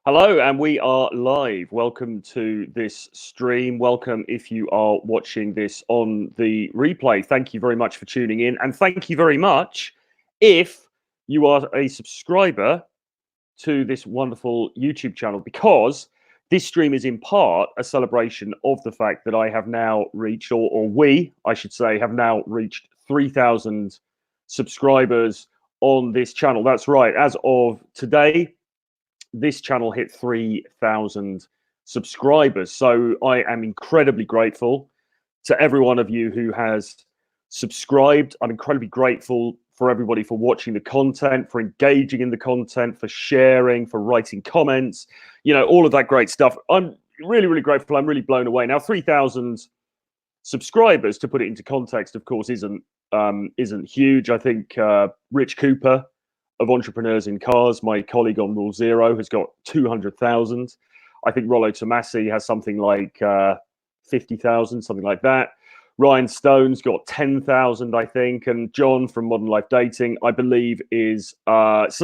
Hello, and we are live. Welcome to this stream. Welcome if you are watching this on the replay. Thank you very much for tuning in. And thank you very much if you are a subscriber to this wonderful YouTube channel, because this stream is in part a celebration of the fact that I have now reached, or we, I should say, have now reached 3,000 subscribers on this channel. That's right. As of today, this channel hit 3,000 subscribers. So I am incredibly grateful to every one of you who has subscribed. I'm incredibly grateful for everybody for watching the content, for engaging in the content, for sharing, for writing comments, all of that great stuff. I'm really, really grateful. I'm really blown away. Now, 3,000 subscribers, to put it into context, of course, isn't huge. I think Rich Cooper of Entrepreneurs in Cars, my colleague on Rule Zero, has got 200,000. I think Rollo Tomassi has something like 50,000, something like that. Ryan Stone's got 10,000, I think. And John from Modern Life Dating, I believe, is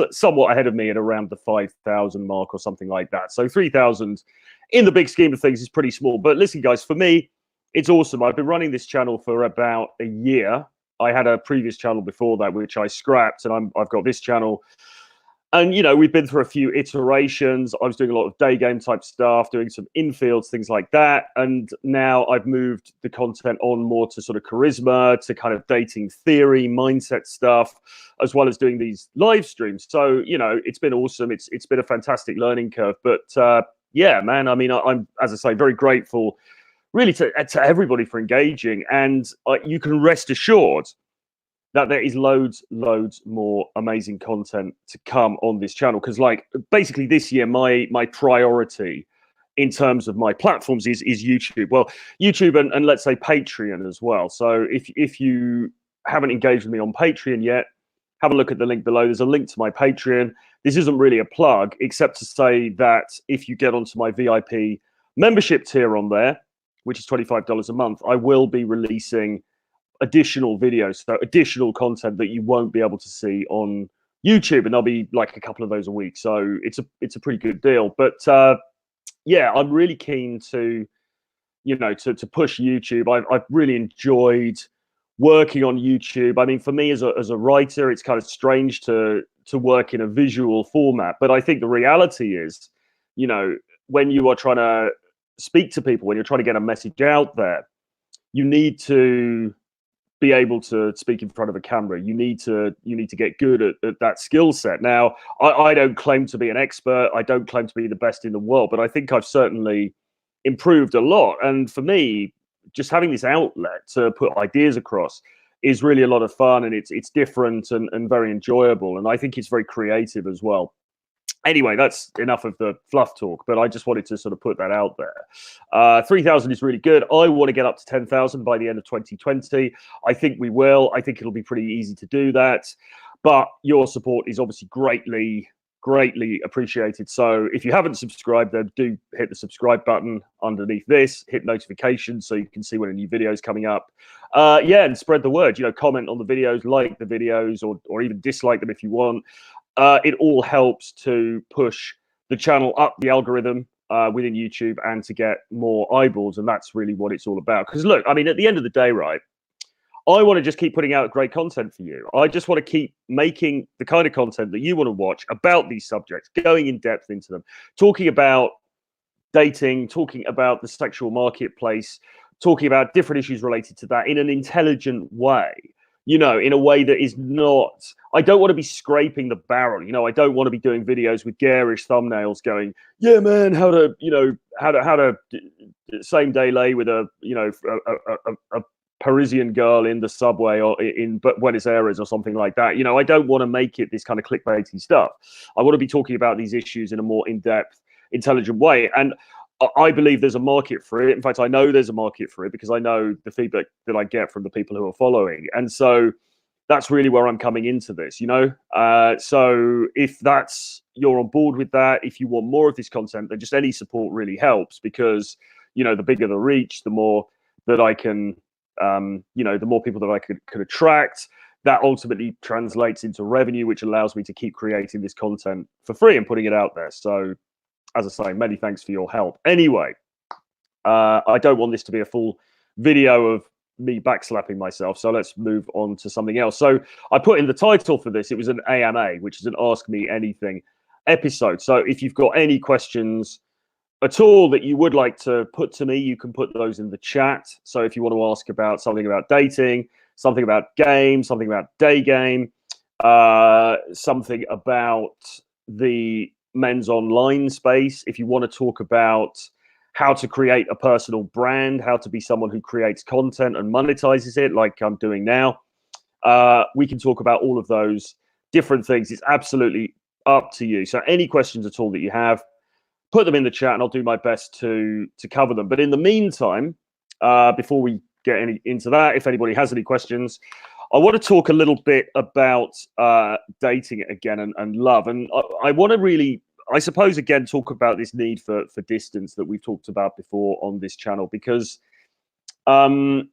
somewhat ahead of me at around the 5,000 mark or something like that. So 3,000 in the big scheme of things is pretty small. But listen, guys, for me, it's awesome. I've been running this channel for about a year. I had a previous channel before that, which I scrapped, and I've got this channel. And, we've been through a few iterations. I was doing a lot of day game type stuff, doing some infields, things like that. And now I've moved the content on more to sort of charisma, to kind of dating theory, mindset stuff, as well as doing these live streams. So, it's been awesome. It's been a fantastic learning curve. But yeah, man, I mean, I'm, as I say, very grateful really to everybody for engaging. And you can rest assured that there is loads more amazing content to come on this channel. Because basically this year, my priority in terms of my platforms is YouTube. Well, YouTube and let's say Patreon as well. So if you haven't engaged with me on Patreon yet, have a look at the link below. There's a link to my Patreon. This isn't really a plug, except to say that if you get onto my VIP membership tier on there, which is $25 a month, I will be releasing additional videos, so additional content that you won't be able to see on YouTube, and there'll be like a couple of those a week. So it's a pretty good deal. But yeah, I'm really keen to to push YouTube. I've really enjoyed working on YouTube. I mean, for me as a writer, it's kind of strange to work in a visual format, but I think the reality is, when you are trying to speak to people, when you're trying to get a message out there, you need to be able to speak in front of a camera. You need to get good at that skill set. Now, I don't claim to be an expert. I don't claim to be the best in the world, but I think I've certainly improved a lot. And for me, just having this outlet to put ideas across is really a lot of fun, and it's different and very enjoyable. And I think it's very creative as well. Anyway, that's enough of the fluff talk, but I just wanted to sort of put that out there. 3,000 is really good. I want to get up to 10,000 by the end of 2020. I think we will. I think it'll be pretty easy to do that. But your support is obviously greatly appreciated. So if you haven't subscribed, then do hit the subscribe button underneath this, hit notifications so you can see when a new video is coming up. Yeah, and spread the word. Comment on the videos, like the videos, or even dislike them if you want. It all helps to push the channel up the algorithm within YouTube and to get more eyeballs. And that's really what it's all about. Because look, I mean, at the end of the day, right, I want to just keep putting out great content for you. I just want to keep making the kind of content that you want to watch about these subjects, going in depth into them, talking about dating, talking about the sexual marketplace, talking about different issues related to that in an intelligent way. In a way that is not, I don't want to be scraping the barrel. I don't want to be doing videos with garish thumbnails going, yeah, man, how to same day lay with a Parisian girl in the subway or in Buenos Aires or something like that. I don't want to make it this kind of clickbaity stuff. I want to be talking about these issues in a more in-depth, intelligent way. And I believe there's a market for it. In fact, I know there's a market for it because I know the feedback that I get from the people who are following. And so that's really where I'm coming into this, So if you're on board with that, if you want more of this content, then just any support really helps, because, the bigger the reach, the more that I can, the more people that I could attract. That ultimately translates into revenue, which allows me to keep creating this content for free and putting it out there. So as I say, many thanks for your help. Anyway, I don't want this to be a full video of me backslapping myself, so let's move on to something else. So I put in the title for this, it was an AMA, which is an Ask Me Anything episode. So if you've got any questions at all that you would like to put to me, you can put those in the chat. So if you want to ask about something about dating, something about games, something about day game, something about the men's online space, if you want to talk about how to create a personal brand, how to be someone who creates content and monetizes it like I'm doing now, we can talk about all of those different things. It's absolutely up to you. So any questions at all that you have, put them in the chat and I'll do my best to cover them. But in the meantime, before we get into that, if anybody has any questions, I want to talk a little bit about dating again and love. And I want to really, I suppose, again, talk about this need for distance that we've talked about before on this channel, because one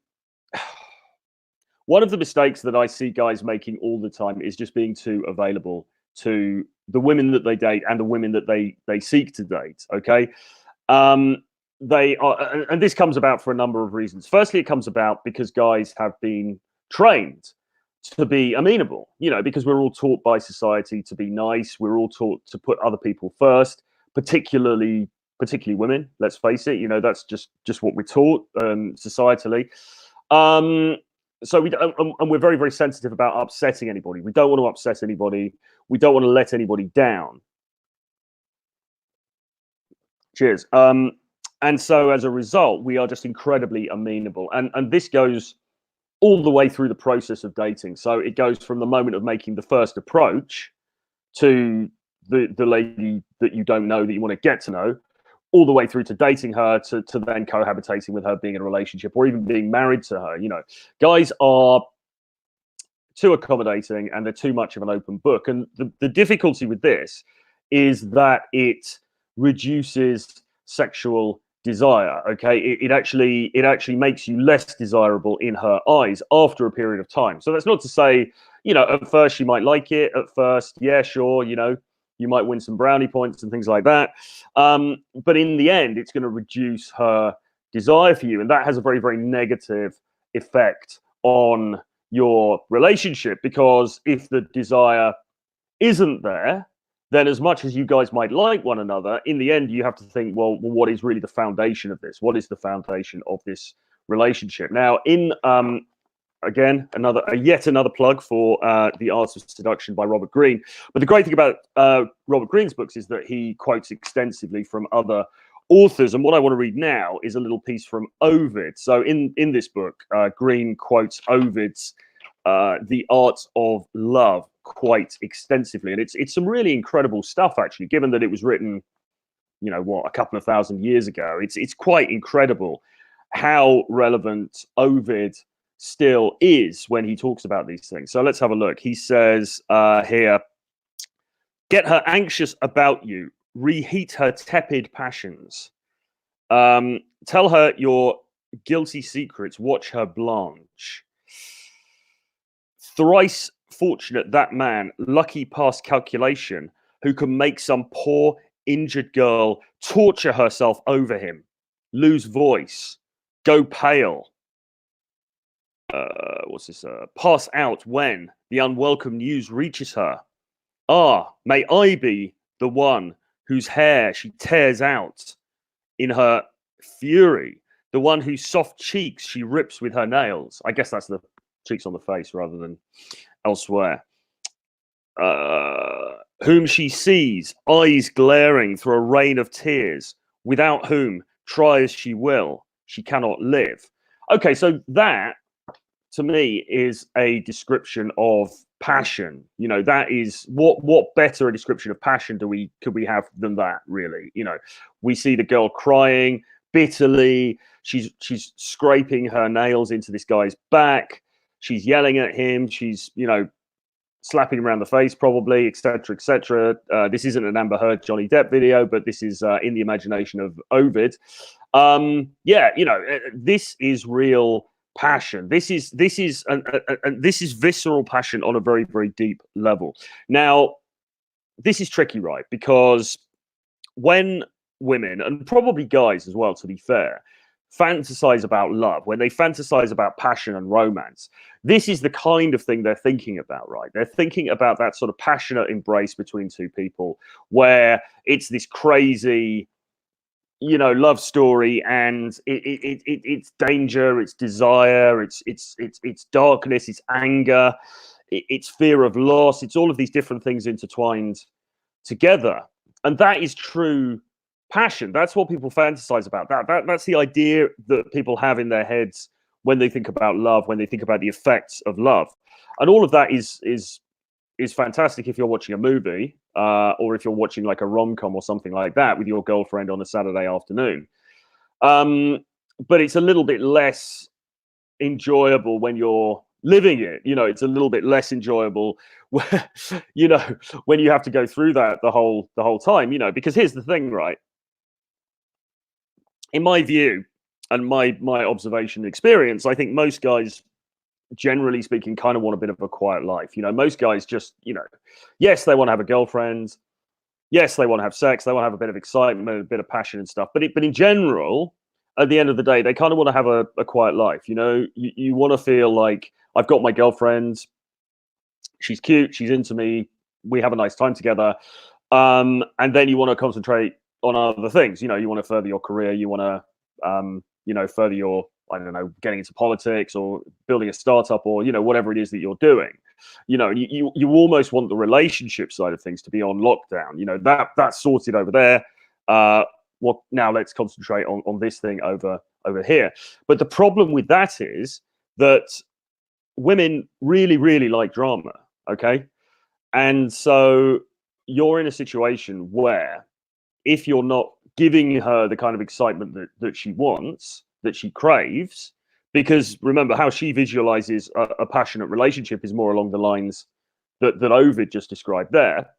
of the mistakes that I see guys making all the time is just being too available to the women that they date and the women that they seek to date. Okay. They are, and this comes about for a number of reasons. Firstly, it comes about because guys have been trained to be amenable, you know, because we're all taught by society to be nice. We're all taught to put other people first, particularly women. Let's face it, you know, that's just what we're taught societally. So we're very, very sensitive about upsetting anybody. We don't want to upset anybody. We don't want to let anybody down. Cheers. And so as a result, we are just incredibly amenable. And this goes all the way through the process of dating. So it goes from the moment of making the first approach to the lady that you don't know, that you want to get to know, all the way through to dating her, to then cohabitating with her, being in a relationship, or even being married to her. You know, guys are too accommodating and they're too much of an open book. And the difficulty with this is that it reduces sexual desire. Okay, it actually makes you less desirable in her eyes after a period of time. So that's not to say, you know, at first she might like it. At first, yeah, sure, you know, you might win some brownie points and things like that. But in the end, it's going to reduce her desire for you, and that has a very, very negative effect on your relationship, because if the desire isn't there, then as much as you guys might like one another, in the end, you have to think, well, what is really the foundation of this? What is the foundation of this relationship? Now, in again, yet another plug for The Art of Seduction by Robert Greene. But the great thing about Robert Greene's books is that he quotes extensively from other authors. And what I want to read now is a little piece from Ovid. So in this book, Greene quotes Ovid's The Art of Love quite extensively. And it's some really incredible stuff, actually, given that it was written, you know, what, a couple of thousand years ago. It's quite incredible how relevant Ovid still is when he talks about these things. So let's have a look. He says here, get her anxious about you, reheat her tepid passions, tell her your guilty secrets, watch her blanch. Thrice fortunate that man, lucky past calculation, who can make some poor injured girl torture herself over him, lose voice, go pale, pass out when the unwelcome news reaches her. Ah, may I be the one whose hair she tears out in her fury, the one whose soft cheeks she rips with her nails. I guess that's the cheeks on the face rather than elsewhere. Whom she sees, eyes glaring through a rain of tears, without whom, try as she will, she cannot live. Okay, so that, to me, is a description of passion. You know, that is what better a description of passion could we have than that, really? You know, we see the girl crying bitterly. She's scraping her nails into this guy's back. She's yelling at him. She's, you know, slapping him around the face, probably, etc., etc. This isn't an Amber Heard Johnny Depp video, but this is in the imagination of Ovid. Yeah, you know, this is real passion. This is visceral passion on a very, very deep level. Now, this is tricky, right? Because when women, and probably guys as well, to be fair, fantasize about love, when they fantasize about passion and romance, this is the kind of thing they're thinking about, right? They're thinking about that sort of passionate embrace between two people where it's this crazy, love story, and it's danger, it's desire, it's darkness, it's anger, it's fear of loss, it's all of these different things intertwined together. And that is true passion. That's what people fantasize about. That's the idea that people have in their heads when they think about love, when they think about the effects of love. And all of that is fantastic if you're watching a movie, or if you're watching like a rom-com or something like that with your girlfriend on a Saturday afternoon. But it's a little bit less enjoyable when you're living it. It's a little bit less enjoyable where, when you have to go through that the whole time. Because here's the thing, right? In my view and my observation and experience, I think most guys, generally speaking, kind of want a bit of a quiet life. Most guys just, yes, they want to have a girlfriend. Yes, they want to have sex. They want to have a bit of excitement, a bit of passion and stuff. But in general, at the end of the day, they kind of want to have a quiet life. You want to feel like, I've got my girlfriend. She's cute. She's into me. We have a nice time together. And then you want to concentrate on other things. You want to further your career. You want to, further your, I don't know, getting into politics or building a startup or, whatever it is that you're doing. You almost want the relationship side of things to be on lockdown. That's sorted over there. Now let's concentrate on this thing over here. But the problem with that is that women really, really like drama. Okay. And so you're in a situation where if you're not giving her the kind of excitement that she wants, that she craves, because remember how she visualizes a passionate relationship is more along the lines that Ovid just described there,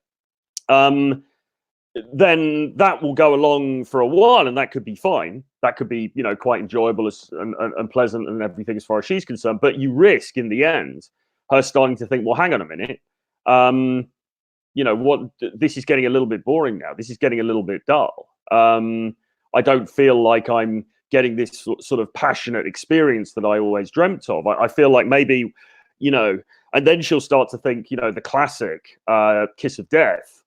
then that will go along for a while, and that could be fine. That could be, quite enjoyable and pleasant and everything as far as she's concerned. But you risk in the end her starting to think, well, hang on a minute, this is getting a little bit boring now. This is getting a little bit dull. I don't feel like I'm getting this sort of passionate experience that I always dreamt of. I feel like maybe, and then she'll start to think, the classic kiss of death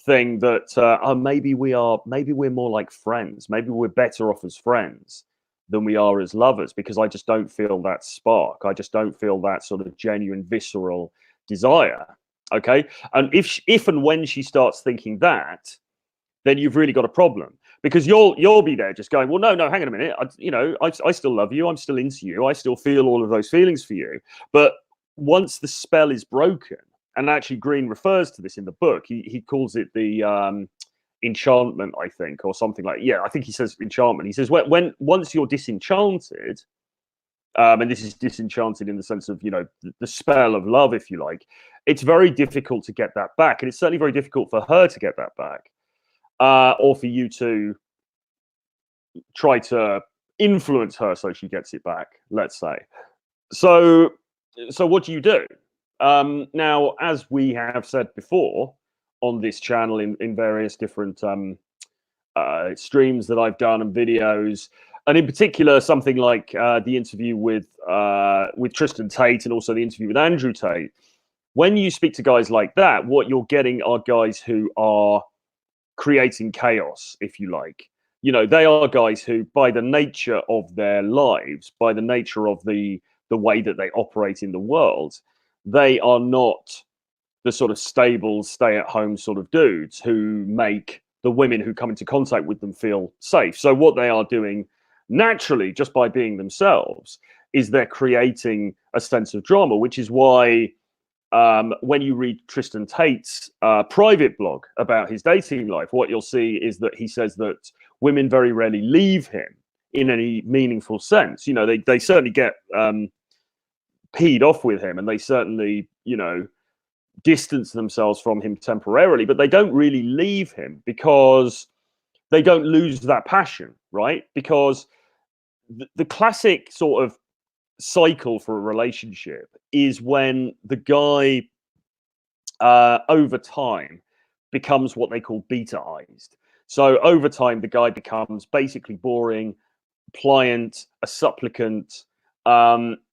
thing that maybe we're more like friends. Maybe we're better off as friends than we are as lovers, because I just don't feel that spark. I just don't feel that sort of genuine, visceral desire. Okay. And if and when she starts thinking that, then you've really got a problem, because you'll be there just going, well, no, hang on a minute. I still love you. I'm still into you. I still feel all of those feelings for you. But once the spell is broken, and actually Green refers to this in the book, he calls it the enchantment, I think, or something like, yeah, I think he says enchantment. He says when once you're disenchanted, and this is disenchanted in the sense of, the spell of love, if you like, it's very difficult to get that back. And it's certainly very difficult for her to get that back, or for you to try to influence her so she gets it back, let's say. So what do you do? Now, as we have said before on this channel in various different streams that I've done and videos, and in particular something like the interview with Tristan Tate, and also the interview with Andrew Tate, when you speak to guys like that, what you're getting are guys who are creating chaos, if you like. They are guys who, by the nature of their lives, by the nature of the way that they operate in the world, they are not the sort of stable, stay-at-home sort of dudes who make the women who come into contact with them feel safe. So what they are doing naturally, just by being themselves, is they're creating a sense of drama, which is why when you read Tristan Tate's private blog about his dating life, what you'll see is that he says that women very rarely leave him in any meaningful sense. They certainly get peed off with him, and they certainly, distance themselves from him temporarily, but they don't really leave him because they don't lose that passion, right? Because the classic sort of cycle for a relationship is when the guy over time becomes what they call beta-ized. So over time, the guy becomes basically boring, pliant, a supplicant.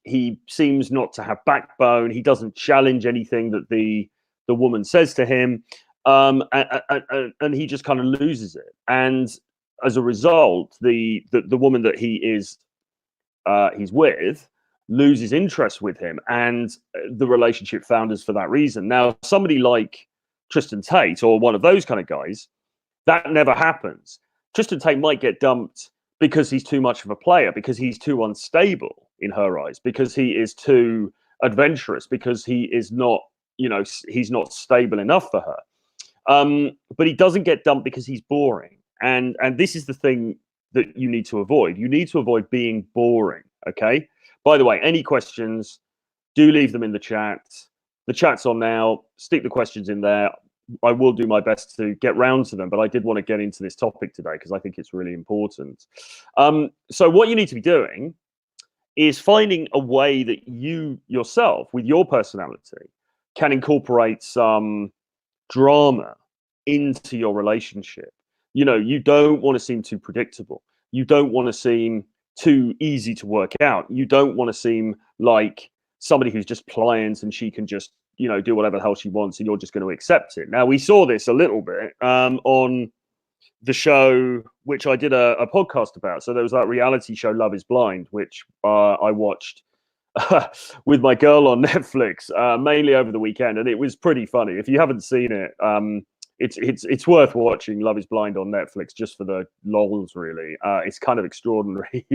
He seems not to have backbone. He doesn't challenge anything that the woman says to him, and he just kind of loses it. And as a result, the woman that he's with loses interest with him, and the relationship founders for that reason. Now, somebody like Tristan Tate or one of those kind of guys, that never happens. Tristan Tate might get dumped because he's too much of a player, because he's too unstable in her eyes, because he is too adventurous, because he is not, he's not stable enough for her. But he doesn't get dumped because he's boring. And this is the thing that you need to avoid. You need to avoid being boring. Okay. By the way, any questions, do leave them in the chat. The chat's on now. Stick the questions in there. I will do my best to get round to them, but I did want to get into this topic today because I think it's really important. So what you need to be doing is finding a way that you yourself, with your personality, can incorporate some drama into your relationship. You don't want to seem too predictable. You don't want to seem too easy to work out. You don't want to seem like somebody who's just pliant and she can just, do whatever the hell she wants and you're just going to accept it. Now, we saw this a little bit on the show, which I did a podcast about. So there was that reality show, Love is Blind, which I watched with my girl on Netflix, mainly over the weekend, and it was pretty funny. If you haven't seen it, it's worth watching. Love is Blind on Netflix just for the lols, really. It's kind of extraordinary,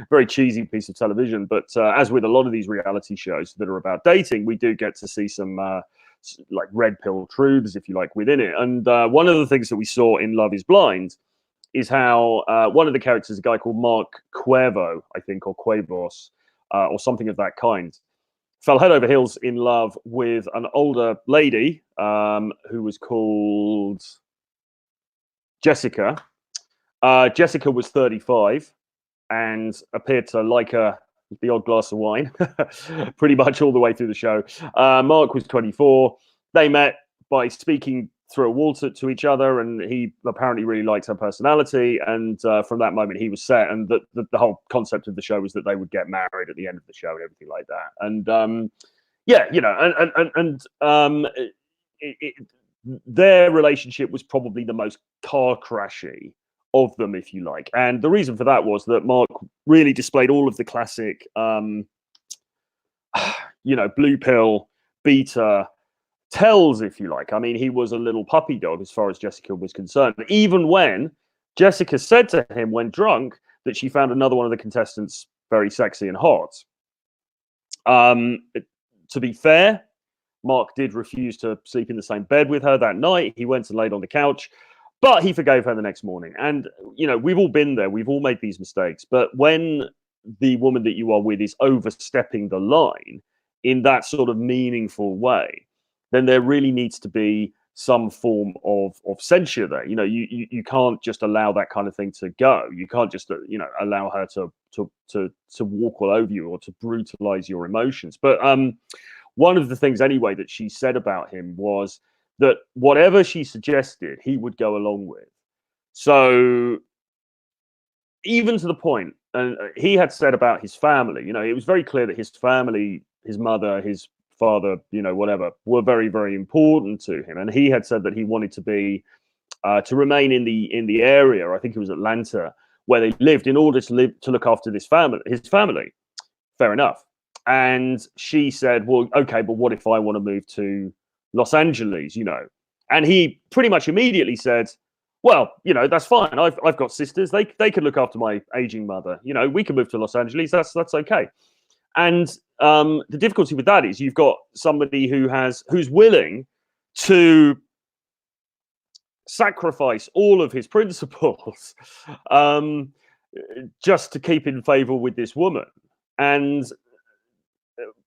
very cheesy piece of television. But as with a lot of these reality shows that are about dating, we do get to see some like red pill truths, if you like, within it. And one of the things that we saw in Love is Blind is how one of the characters, a guy called Mark Cuervo, I think, or Cuevos, or something of that kind, fell head over heels in love with an older lady who was called Jessica. Jessica was 35 and appeared to like the odd glass of wine pretty much all the way through the show. Mark was 24. They met by speaking through a wall to each other, and he apparently really liked her personality, and from that moment he was set, and the whole concept of the show was that they would get married at the end of the show and everything like that. And their relationship was probably the most car crashy of them, if you like, and the reason for that was that Mark really displayed all of the classic blue pill beta tells, if you like. I mean, he was a little puppy dog as far as Jessica was concerned. Even when Jessica said to him when drunk that she found another one of the contestants very sexy and hot. To be fair, Mark did refuse to sleep in the same bed with her that night. He went and laid on the couch, but he forgave her the next morning. And, we've all been there. We've all made these mistakes. But when the woman that you are with is overstepping the line in that sort of meaningful way, then there really needs to be some form of censure there. You can't just allow that kind of thing to go. You can't just allow her to walk all over you or to brutalize your emotions. But one of the things anyway that she said about him was that whatever she suggested, he would go along with. So even to the point, and he had said about his family, it was very clear that his family, his mother, his father, whatever, were very, very important to him. And he had said that he wanted to remain in the area, I think it was Atlanta, where they lived, in order to look after his family. Fair enough. And she said, well, okay, but what if I want to move to Los Angeles, And he pretty much immediately said, well, that's fine. I've got sisters. They can look after my aging mother. We can move to Los Angeles. That's okay. And the difficulty with that is you've got somebody who's willing to sacrifice all of his principles just to keep in favor with this woman. And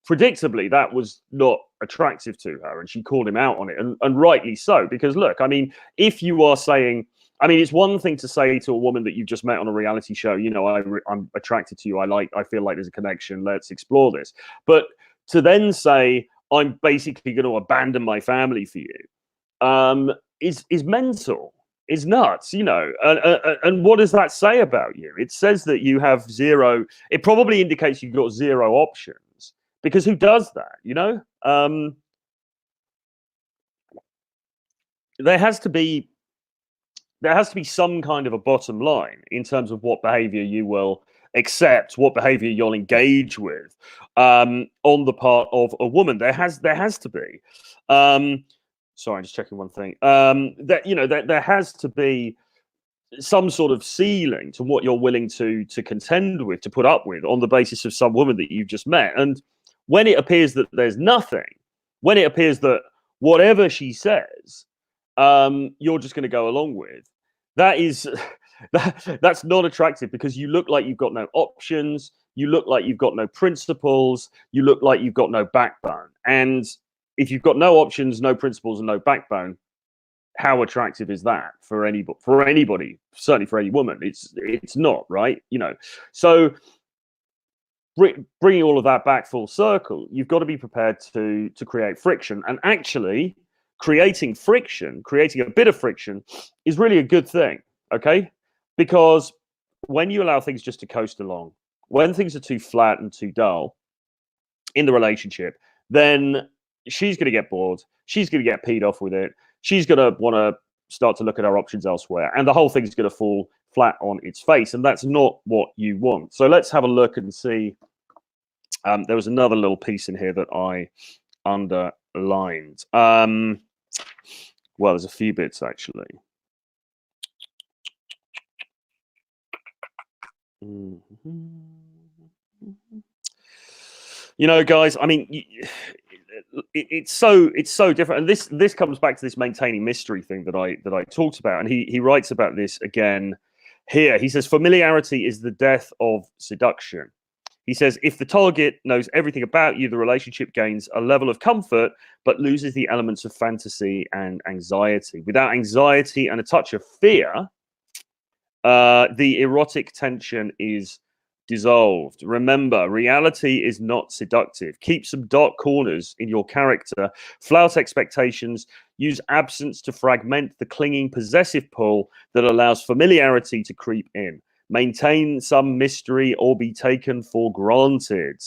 predictably, that was not attractive to her, and she called him out on it, and rightly so. Because look, I mean, if you are saying, I mean, it's one thing to say to a woman that you've just met on a reality show, I'm attracted to you. I feel like there's a connection. Let's explore this. But to then say, I'm basically going to abandon my family for you, is mental. is nuts, you know. And what does that say about you? It says that you have zero. It probably indicates you've got zero options, because who does that, you know? There has to be some kind of a bottom line in terms of what behavior you will accept, what behavior you'll engage with, on the part of a woman. There has to be. Sorry, I'm just checking one thing. That, you know, there has to be some sort of ceiling to what you're willing to contend with, to put up with, on the basis of some woman that you've just met. And when it appears that there's nothing, when it appears that whatever she says, you're just going to go along with, that is that's not attractive, because you look like you've got no options, you look like you've got no principles, you look like you've got no backbone. And if you've got no options, no principles, and no backbone, how attractive is that for anybody? For anybody, certainly for any woman, it's not, right? You know, so bringing all of that back full circle, you've got to be prepared to create friction. And actually, creating friction, creating a bit of friction, is really a good thing. Okay, because when you allow things just to coast along, when things are too flat and too dull in the relationship, then she's going to get bored. She's going to get peed off with it. She's going to want to start to look at her options elsewhere, and the whole thing's going to fall flat on its face, and that's not what you want. So let's have a look and see. There was another little piece in here that I underlined. Well, there's a few bits actually. You know, guys, I mean, it's so different, and this comes back to this maintaining mystery thing that I talked about. And he writes about this again here. He says familiarity is the death of seduction. He says if the target knows everything about you, the relationship gains a level of comfort but loses the elements of fantasy and anxiety. Without anxiety and a touch of fear, the erotic tension is dissolved. Remember, reality is not seductive. Keep some dark corners in your character, flout expectations, use absence to fragment the clinging possessive pull that allows familiarity to creep in. Maintain some mystery or be taken for granted.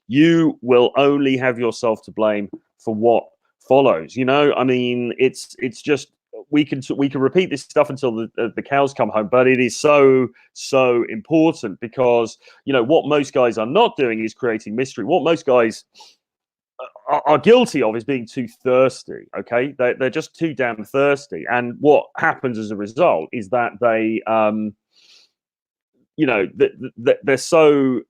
You will only have yourself to blame for what follows. You know, I mean, it's just, we can repeat this stuff until the cows come home, but it is so important, because, you know, what most guys are not doing is creating mystery. What most guys are guilty of is being too thirsty. Okay, they're just too damn thirsty, and what happens as a result is that they you know, they're so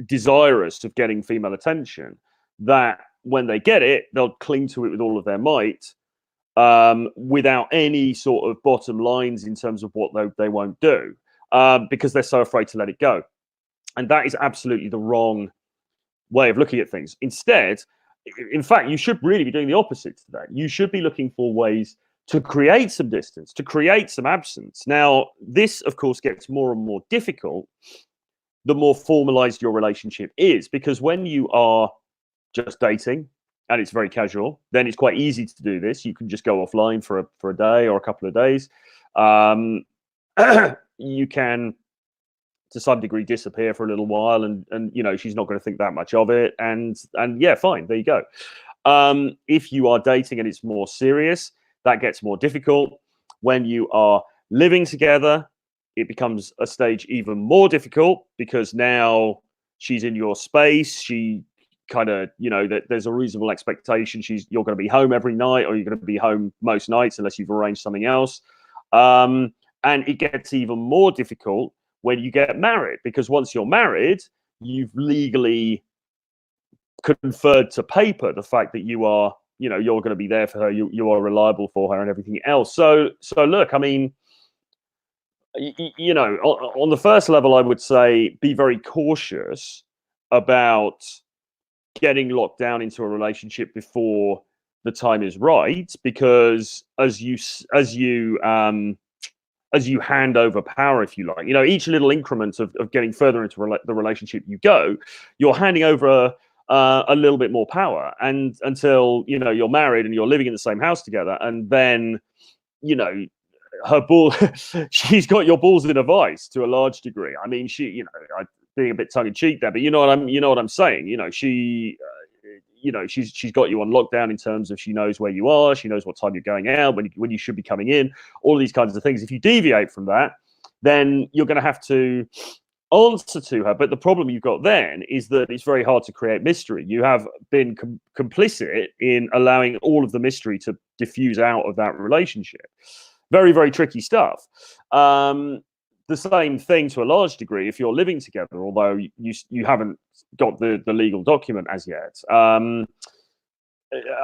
desirous of getting female attention that when they get it, they'll cling to it with all of their might, without any sort of bottom lines in terms of what they won't do, because they're so afraid to let it go. And that is absolutely the wrong way of looking at things. Instead, in fact, you should really be doing the opposite to that. You should be looking for ways to create some distance, to create some absence. Now, this, of course, gets more and more difficult the more formalized your relationship is, because when you are just dating and it's very casual, then it's quite easy to do this. You can just go offline for a day or a couple of days. You can, to some degree, disappear for a little while, and you know, she's not going to think that much of it, and yeah, fine, there you go. If you are dating and it's more serious, that gets more difficult. When you are living together, it becomes a stage even more difficult, because now she's in your space. She kind of, you know, that there's a reasonable expectation you're going to be home every night, or you're going to be home most nights unless you've arranged something else. And it gets even more difficult when you get married, because once you're married, you've legally conferred to paper the fact that you are, you know, you're going to be there for her, you are reliable for her, and everything else. So look, I mean, you know, on the first level, I would say be very cautious about getting locked down into a relationship before the time is right, because as you hand over power, if you like, you know, each little increment of getting further into the relationship you go, you're handing over a little bit more power, and until, you know, you're married and you're living in the same house together, and then, you know, her ball, she's got your balls in a vice to a large degree. I mean, she, being a bit tongue in cheek there, but you know what I'm saying. She's got you on lockdown in terms of she knows where you are, she knows what time you're going out, when you should be coming in, all of these kinds of things. If you deviate from that, then you're going to have to answer to her. But the problem you've got then is that it's very hard to create mystery. You have been complicit in allowing all of the mystery to diffuse out of that relationship. Very, very tricky stuff. The same thing to a large degree if you're living together, although you haven't got the legal document as yet.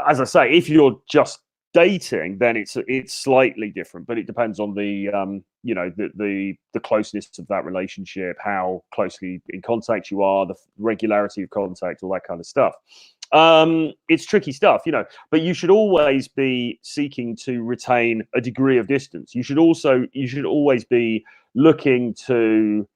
As I say, if you're just dating, then it's slightly different, but it depends on the closeness of that relationship, how closely in contact you are, the regularity of contact, all that kind of stuff. It's tricky stuff, but you should always be seeking to retain a degree of distance. You should always be looking to,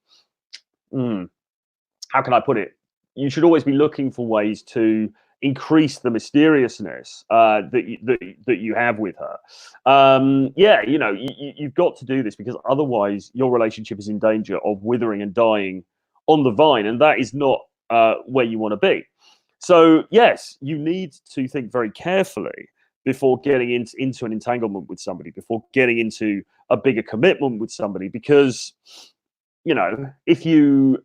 how can I put it? You should always be looking for ways to increase the mysteriousness that you have with her. You've got to do this, because otherwise your relationship is in danger of withering and dying on the vine, and that is not where you want to be. So yes, you need to think very carefully before getting into an entanglement with somebody, before getting into a bigger commitment with somebody, because if you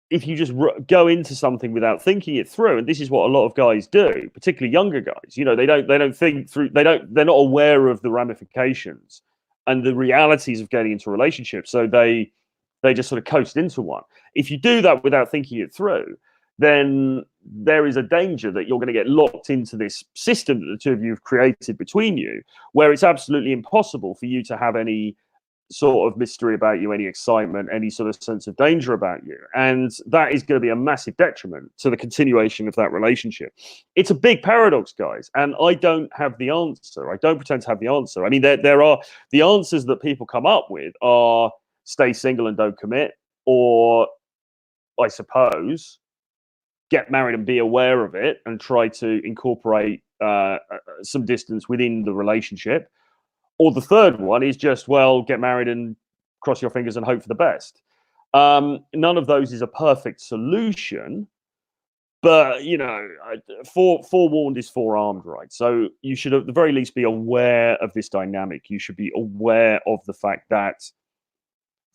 just go into something without thinking it through, and this is what a lot of guys do, particularly younger guys, they don't think through, they're not aware of the ramifications and the realities of getting into a relationship, so they just sort of coast into one. If you do that without thinking it through, then there is a danger that you're going to get locked into this system that the two of you have created between you, where it's absolutely impossible for you to have any sort of mystery about you, any excitement, any sort of sense of danger about you. And that is going to be a massive detriment to the continuation of that relationship. It's a big paradox, guys, and I don't have the answer. I don't pretend to have the answer. I mean, there are the answers that people come up with are stay single and don't commit, or I suppose get married and be aware of it and try to incorporate some distance within the relationship. Or the third one is just, well, get married and cross your fingers and hope for the best. None of those is a perfect solution, but forewarned is forearmed, right? So you should at the very least be aware of this dynamic. You should be aware of the fact that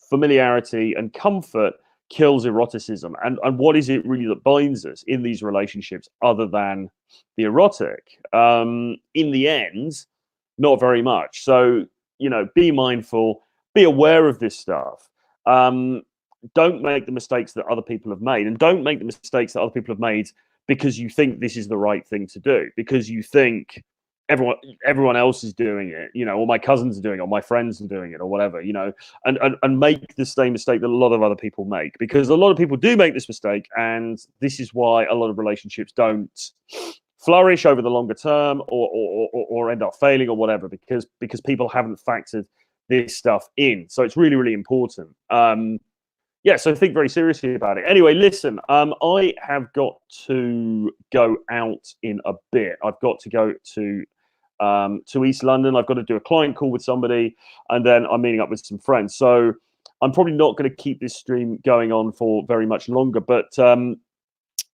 familiarity and comfort kills eroticism. And what is it really that binds us in these relationships other than the erotic? In the end, not very much. So, be mindful, be aware of this stuff. Don't make the mistakes that other people have made, and don't make the mistakes that other people have made because you think this is the right thing to do, because you think everyone else is doing it, or my cousins are doing it, or my friends are doing it, or whatever, and make the same mistake that a lot of other people make, because a lot of people do make this mistake, and this is why a lot of relationships don't flourish over the longer term, or end up failing, or whatever, because people haven't factored this stuff in. So it's really, really important. So think very seriously about it. Anyway, listen, I have got to go out in a bit. I've got to go to East London. I've got to do a client call with somebody, and then I'm meeting up with some friends. So I'm probably not going to keep this stream going on for very much longer, but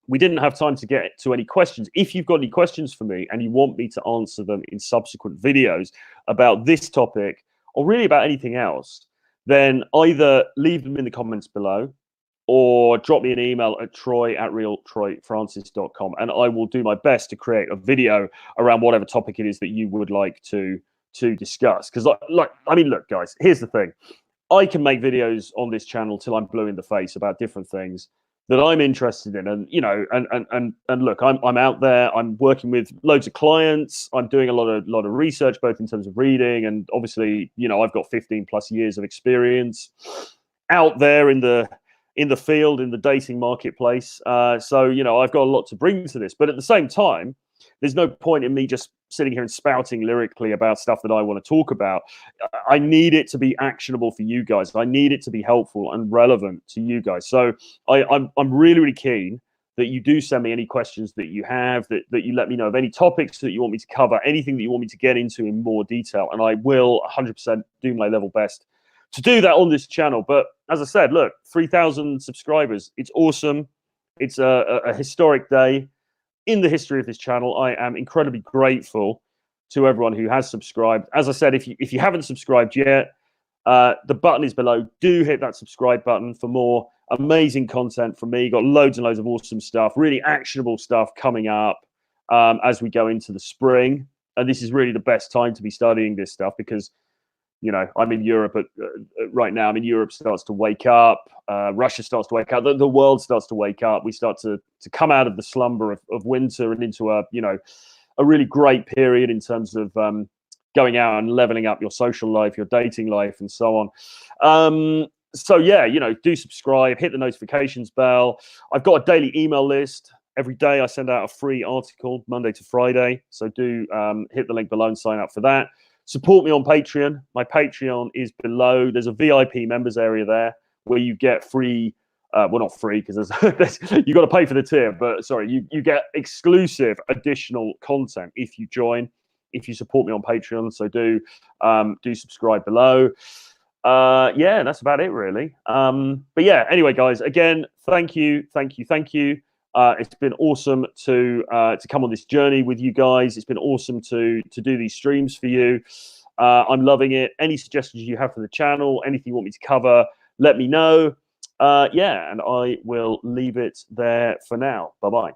we didn't have time to get to any questions. If you've got any questions for me and you want me to answer them in subsequent videos about this topic, or really about anything else, then either leave them in the comments below or drop me an email at troy@realtroyfrancis.com, and I will do my best to create a video around whatever topic it is that you would like to discuss. Because look, guys, here's the thing. I can make videos on this channel till I'm blue in the face about different things that I'm interested in, and and look, I'm out there. I'm working with loads of clients. I'm doing a lot of research, both in terms of reading, and obviously, I've got 15 plus years of experience out there in the field, in the dating marketplace. So I've got a lot to bring to this, but at the same time, there's no point in me just sitting here and spouting lyrically about stuff that I want to talk about. I need it to be actionable for you guys. I need it to be helpful and relevant to you guys. So I'm really, really keen that you do send me any questions that you have, that you let me know of any topics that you want me to cover, anything that you want me to get into in more detail. And I will 100% do my level best to do that on this channel. But as I said, look, 3,000 subscribers. It's awesome. It's a historic day in the history of this channel. I am incredibly grateful to everyone who has subscribed. As I said, if you haven't subscribed yet, the button is below. Do hit that subscribe button for more amazing content from me. Got loads and loads of awesome stuff, really actionable stuff coming up as we go into the spring. And this is really the best time to be studying this stuff because, you know, I'm in Europe right now. I mean, Europe starts to wake up. Russia starts to wake up. The world starts to wake up. We start to come out of the slumber of winter and into a really great period in terms of going out and leveling up your social life, your dating life, and so on. So yeah, do subscribe, hit the notifications bell. I've got a daily email list. Every day I send out a free article, Monday to Friday. So do hit the link below and sign up for that. Support me on Patreon. My Patreon is below. There's a VIP members area there where you get free, well, not free because you got to pay for the tier, but sorry, you get exclusive additional content if you join, if you support me on Patreon. So do subscribe below. Yeah, that's about it really. But yeah, anyway, guys, again, thank you. It's been awesome to come on this journey with you guys. It's been awesome to do these streams for you. I'm loving it. Any suggestions you have for the channel, anything you want me to cover, let me know. Yeah, and I will leave it there for now. Bye-bye.